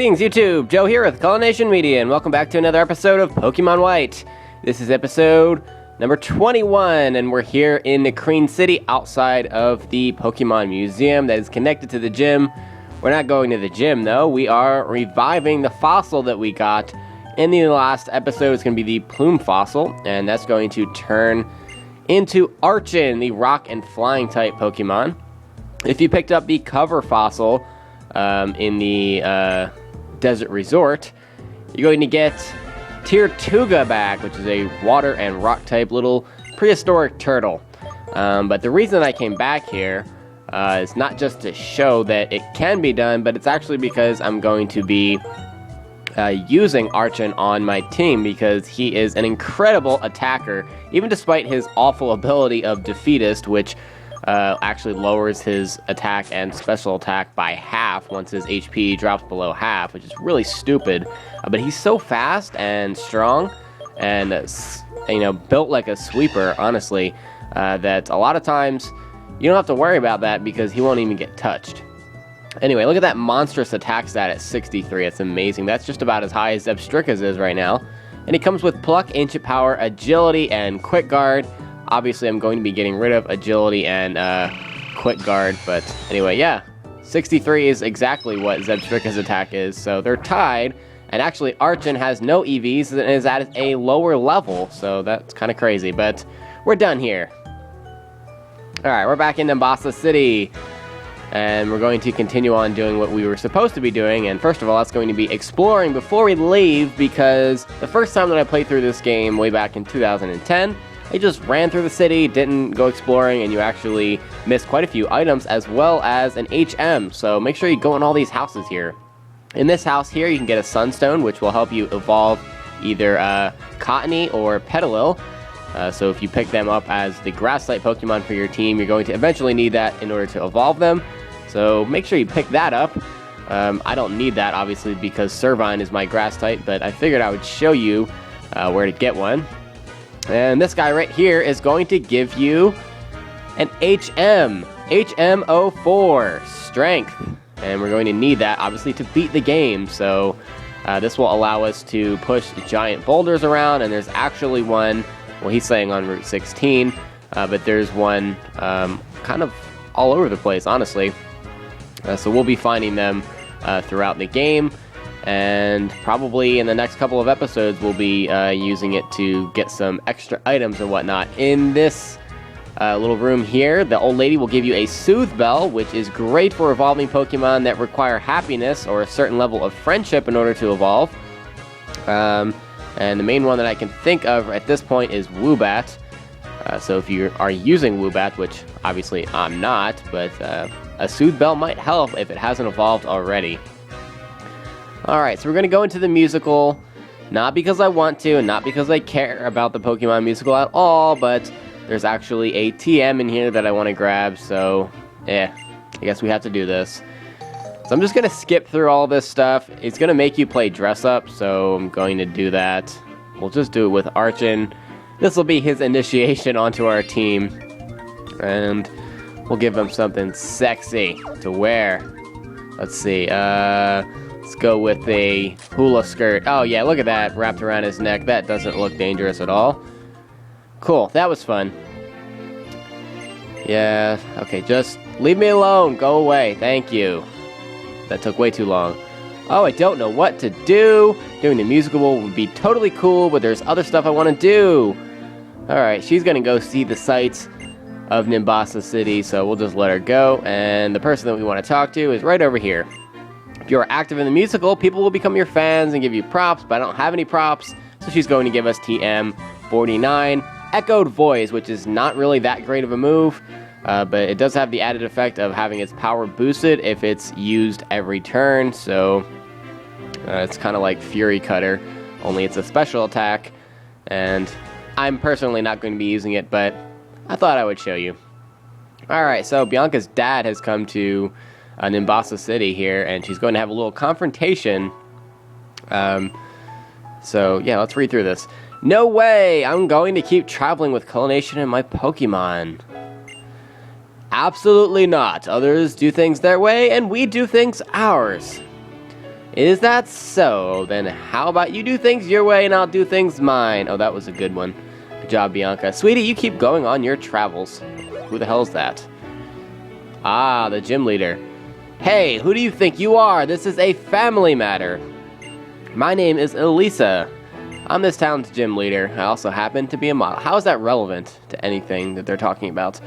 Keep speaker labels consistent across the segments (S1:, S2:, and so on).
S1: Greetings YouTube, Joe here with Culination Media, and welcome back to another episode of Pokemon White. This is episode number 21, and we're here in Nimbassa City outside of the Pokemon Museum that is connected to the gym. We're not going to the gym though, we are reviving the fossil that we got in the last episode. It's going to be the Plume fossil, and that's going to turn into Archon, the rock and flying type Pokemon. If you picked up the cover fossil in the Desert Resort, you're going to get Tirtuga back, which is a water and rock type little prehistoric turtle. But the reason I came back here is not just to show that it can be done, but it's actually because I'm going to be using Archon on my team because he is an incredible attacker, even despite his awful ability of Defeatist, which actually lowers his attack and special attack by half once his HP drops below half, which is really stupid. But he's so fast and strong and, built like a sweeper, honestly, that a lot of times you don't have to worry about that because he won't even get touched. Anyway, look at that monstrous attack stat at 63. It's amazing. That's just about as high as Zebstrika's is right now. And he comes with Pluck, Ancient Power, Agility, and Quick Guard. Obviously, I'm going to be getting rid of Agility and Quick Guard, but anyway, yeah. 63 is exactly what Zebstrika's attack is, so they're tied. And actually, Archon has no EVs and is at a lower level, so that's kind of crazy, but we're done here. Alright, we're back in Nimbassa City, and we're going to continue on doing what we were supposed to be doing. And first of all, that's going to be exploring before we leave, because the first time that I played through this game way back in 2010, I just ran through the city, didn't go exploring, and you actually missed quite a few items as well as an HM. So make sure you go in all these houses here. In this house here, you can get a Sunstone, which will help you evolve either Cottony or Petalil. So if you pick them up as the grass-type Pokemon for your team, you're going to eventually need that in order to evolve them. So make sure you pick that up. I don't need that, obviously, because Servine is my grass-type, but I figured I would show you where to get one. And this guy right here is going to give you an HM04, Strength. And we're going to need that, obviously, to beat the game. So this will allow us to push giant boulders around, and there's actually one, well, he's saying on Route 16, but there's one kind of all over the place, honestly. So we'll be finding them throughout the game. And probably in the next couple of episodes, we'll be using it to get some extra items and whatnot. In this little room here, the old lady will give you a Soothe Bell, which is great for evolving Pokemon that require happiness or a certain level of friendship in order to evolve. And the main one that I can think of at this point is Woobat. So if you are using Woobat, which obviously I'm not, but a Soothe Bell might help if it hasn't evolved already. Alright, so we're going to go into the musical, not because I want to, and not because I care about the Pokemon musical at all, but there's actually a TM in here that I want to grab, so, I guess we have to do this. So I'm just going to skip through all this stuff. It's going to make you play dress up, so I'm going to do that. We'll just do it with Archon. This will be his initiation onto our team, and we'll give him something sexy to wear. Let's see, let's go with a hula skirt. Oh yeah, look at that wrapped around his neck. That doesn't look dangerous at all. Cool, that was fun. Yeah, okay, just leave me alone. Go away, thank you. That took way too long. Oh, I don't know what to do. Doing the musical would be totally cool, but there's other stuff I want to do. Alright, she's gonna go see the sights of Nimbassa City, so we'll just let her go. And the person that we want to talk to is right over here. If you are active in the musical, people will become your fans and give you props, but I don't have any props, so she's going to give us TM49, Echoed Voice, which is not really that great of a move, but it does have the added effect of having its power boosted if it's used every turn, so it's kind of like Fury Cutter, only it's a special attack, and I'm personally not going to be using it, but I thought I would show you. Alright, so Bianca's dad has come to Nimbassa City here, and she's going to have a little confrontation. So yeah, let's read through this. No way! I'm going to keep traveling with Culination and my Pokemon. Absolutely not. Others do things their way, and we do things ours. Is that so? Then how about you do things your way and I'll do things mine? Oh, that was a good one. Good job, Bianca. Sweetie, you keep going on your travels. Who the hell is that? Ah, the gym leader. Hey, who do you think you are? This is a family matter. My name is Elisa. I'm this town's gym leader. I also happen to be a model. How is that relevant to anything that they're talking about?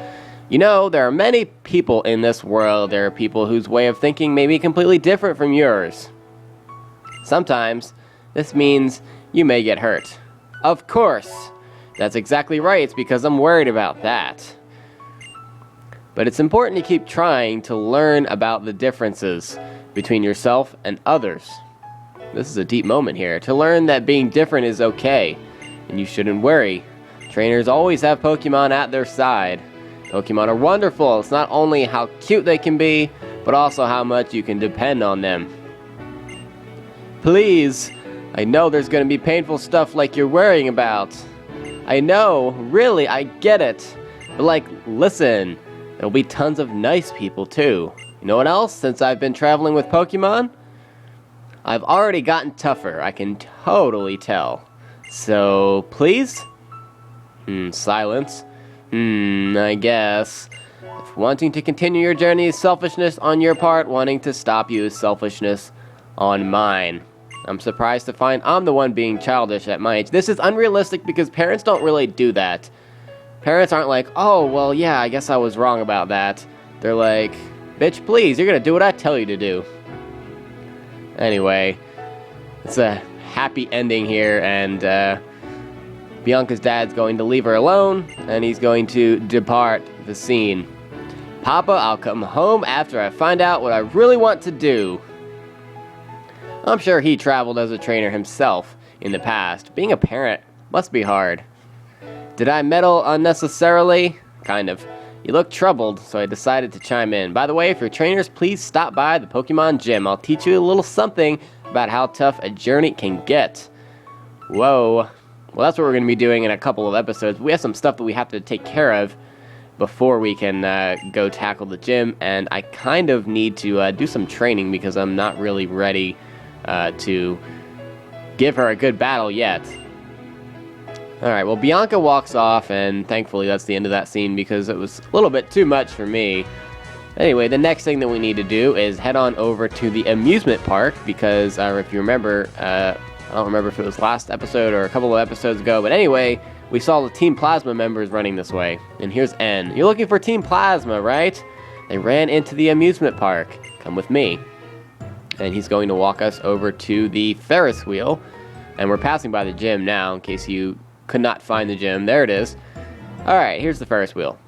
S1: You know, there are many people in this world. There are people whose way of thinking may be completely different from yours. Sometimes, this means you may get hurt. Of course. That's exactly right. It's because I'm worried about that. But it's important to keep trying to learn about the differences between yourself and others. This is a deep moment here. To learn that being different is okay, and you shouldn't worry. Trainers always have Pokemon at their side. Pokemon are wonderful. It's not only how cute they can be, but also how much you can depend on them. Please, I know there's going to be painful stuff like you're worrying about. I know, really, I get it. But listen, there'll be tons of nice people too. You know what else? Since I've been traveling with Pokemon, I've already gotten tougher. I can totally tell. So, please? Silence. I guess. If wanting to continue your journey is selfishness on your part, wanting to stop you is selfishness on mine. I'm surprised to find I'm the one being childish at my age. This is unrealistic because parents don't really do that. Parents aren't like, oh, well, yeah, I guess I was wrong about that. They're like, bitch, please, you're gonna do what I tell you to do. Anyway, it's a happy ending here, and Bianca's dad's going to leave her alone, and he's going to depart the scene. Papa, I'll come home after I find out what I really want to do. I'm sure he traveled as a trainer himself in the past. Being a parent must be hard. Did I meddle unnecessarily? Kind of. You look troubled, so I decided to chime in. By the way, if you're trainers, please stop by the Pokemon gym. I'll teach you a little something about how tough a journey can get. Whoa. Well, that's what we're going to be doing in a couple of episodes. We have some stuff that we have to take care of before we can go tackle the gym, and I kind of need to do some training because I'm not really ready to give her a good battle yet. Alright, well, Bianca walks off, and thankfully that's the end of that scene because it was a little bit too much for me. Anyway, the next thing that we need to do is head on over to the amusement park because, if you remember, I don't remember if it was last episode or a couple of episodes ago, but anyway, we saw the Team Plasma members running this way. And here's N. You're looking for Team Plasma, right? They ran into the amusement park. Come with me. And he's going to walk us over to the Ferris wheel. And we're passing by the gym now, in case you could not find the gym. There it is. Alright, here's the Ferris wheel.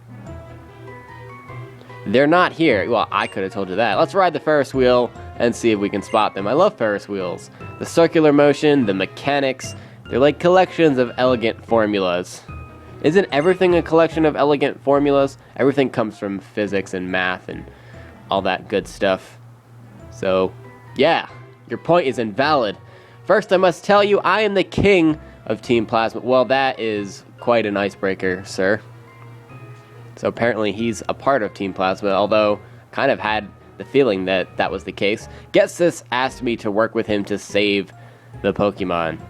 S1: They're not here. Well, I could have told you that. Let's ride the Ferris wheel and see if we can spot them. I love Ferris wheels. The circular motion, the mechanics, they're like collections of elegant formulas. Isn't everything a collection of elegant formulas? Everything comes from physics and math and all that good stuff. So, yeah, your point is invalid. First, I must tell you, I am the king of Team Plasma. Well, that is quite an icebreaker, sir. So apparently he's a part of Team Plasma, although kind of had the feeling that that was the case. Getsis asked me to work with him to save the Pokemon.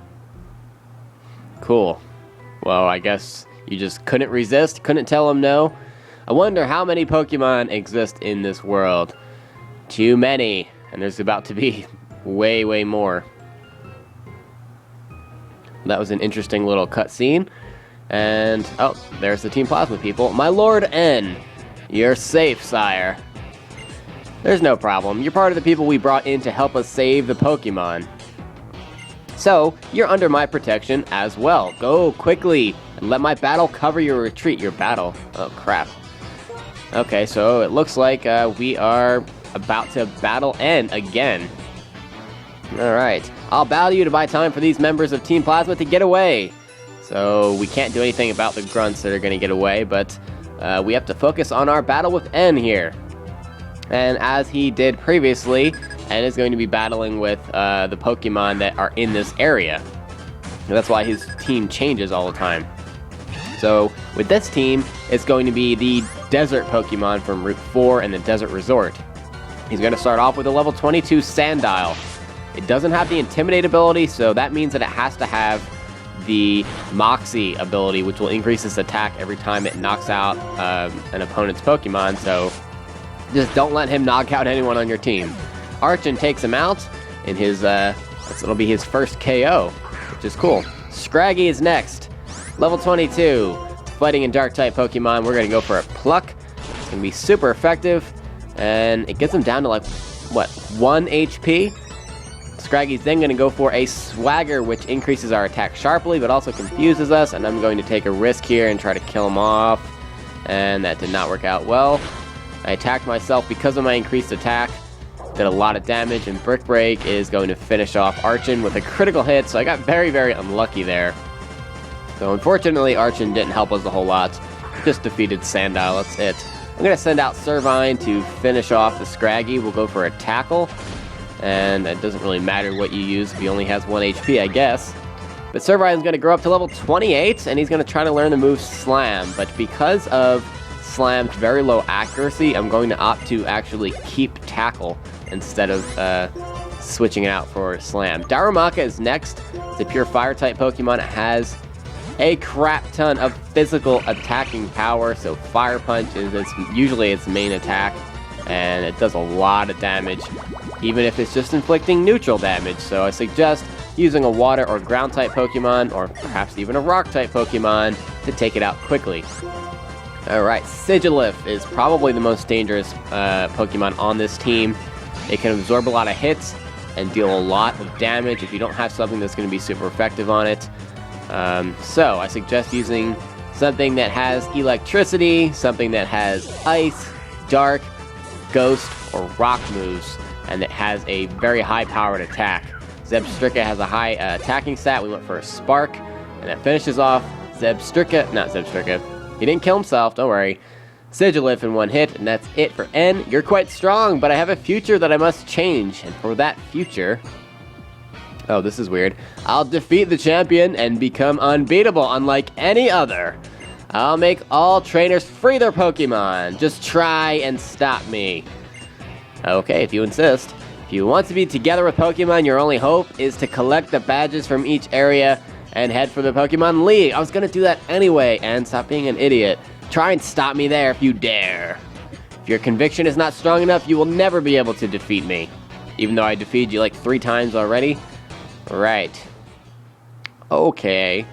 S1: Cool. Well, I guess you just couldn't resist, couldn't tell him no. I wonder how many Pokemon exist in this world. Too many. And there's about to be way, way more. That was an interesting little cutscene. And, oh, there's the Team Plasma people. My Lord N, you're safe, sire. There's no problem. You're part of the people we brought in to help us save the Pokemon. So, you're under my protection as well. Go quickly and let my battle cover your retreat. Your battle? Oh, crap. Okay, so it looks like we are about to battle N again. Alright. I'll battle you to buy time for these members of Team Plasma to get away. So we can't do anything about the grunts that are going to get away, but we have to focus on our battle with N here. And as he did previously, N is going to be battling with the Pokemon that are in this area. And that's why his team changes all the time. So with this team, it's going to be the Desert Pokemon from Route 4 and the Desert Resort. He's going to start off with a level 22 Sandile. It doesn't have the Intimidate ability, so that means that it has to have the Moxie ability, which will increase its attack every time it knocks out an opponent's Pokemon, so just don't let him knock out anyone on your team. Archon takes him out in his, it'll be his first KO, which is cool. Scraggy is next. Level 22. Fighting in Dark-type Pokemon, we're going to go for a Pluck. It's going to be super effective, and it gets him down to, like, what, 1 HP? Scraggy's then going to go for a Swagger, which increases our attack sharply, but also confuses us, and I'm going to take a risk here and try to kill him off, and that did not work out well. I attacked myself because of my increased attack, did a lot of damage, and Brick Break is going to finish off Archon with a critical hit, so I got very, very unlucky there. So unfortunately, Archon didn't help us a whole lot, just defeated Sandile, that's it. I'm going to send out Servine to finish off the Scraggy. We'll go for a Tackle, and it doesn't really matter what you use if he only has 1 HP, I guess. But Servine is going to grow up to level 28, and he's going to try to learn the move Slam, but because of Slam's very low accuracy, I'm going to opt to actually keep Tackle instead of switching it out for Slam. Darumaka is next. It's a pure Fire-type Pokemon. It has a crap ton of physical attacking power, so Fire Punch is usually its main attack, and it does a lot of damage, even if it's just inflicting neutral damage. So I suggest using a Water or Ground-type Pokemon, or perhaps even a Rock-type Pokemon, to take it out quickly. Alright, Sigilif is probably the most dangerous Pokemon on this team. It can absorb a lot of hits and deal a lot of damage if you don't have something that's going to be super effective on it. So I suggest using something that has electricity, something that has ice, dark, ghost, or rock moves, and that has a very high-powered attack. Zebstrika has a high attacking stat. We went for a Spark, and that finishes off Zebstrika. He didn't kill himself, don't worry. Sigilif in 1 hit, and that's it for N. You're quite strong, but I have a future that I must change, and for that future... Oh, this is weird. I'll defeat the champion and become unbeatable, unlike any other. I'll make all trainers free their Pokemon. Just try and stop me. Okay, if you insist. If you want to be together with Pokemon, your only hope is to collect the badges from each area and head for the Pokemon League. I was gonna do that anyway, and stop being an idiot. Try and stop me there if you dare. If your conviction is not strong enough, you will never be able to defeat me. Even though I defeated you like 3 times already. Right. Okay.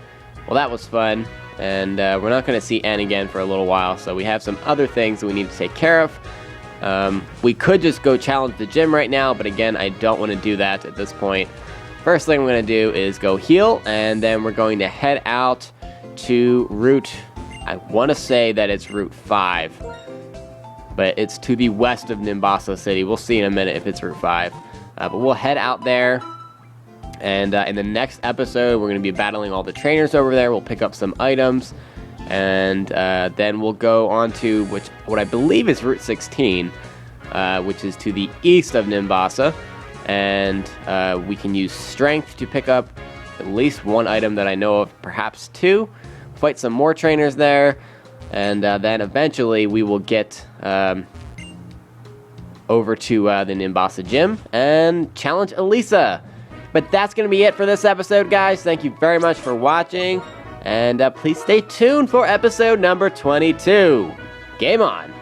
S1: Well, that was fun. And we're not going to see N again for a little while, so we have some other things that we need to take care of. We could just go challenge the gym right now, but again, I don't want to do that at this point. First thing I'm going to do is go heal, and then we're going to head out to Route... I want to say that it's Route 5, but it's to the west of Nimbassa City. We'll see in a minute if it's Route 5. But we'll head out there, and in the next episode, we're going to be battling all the trainers over there. We'll pick up some items, and then we'll go on to what I believe is Route 16, which is to the east of Nimbassa, and we can use Strength to pick up at least 1 item that I know of, perhaps 2. Fight some more trainers there, and then eventually we will get over to the Nimbasa gym and challenge Elisa. But that's going to be it for this episode, guys. Thank you very much for watching, and please stay tuned for episode number 22. Game on!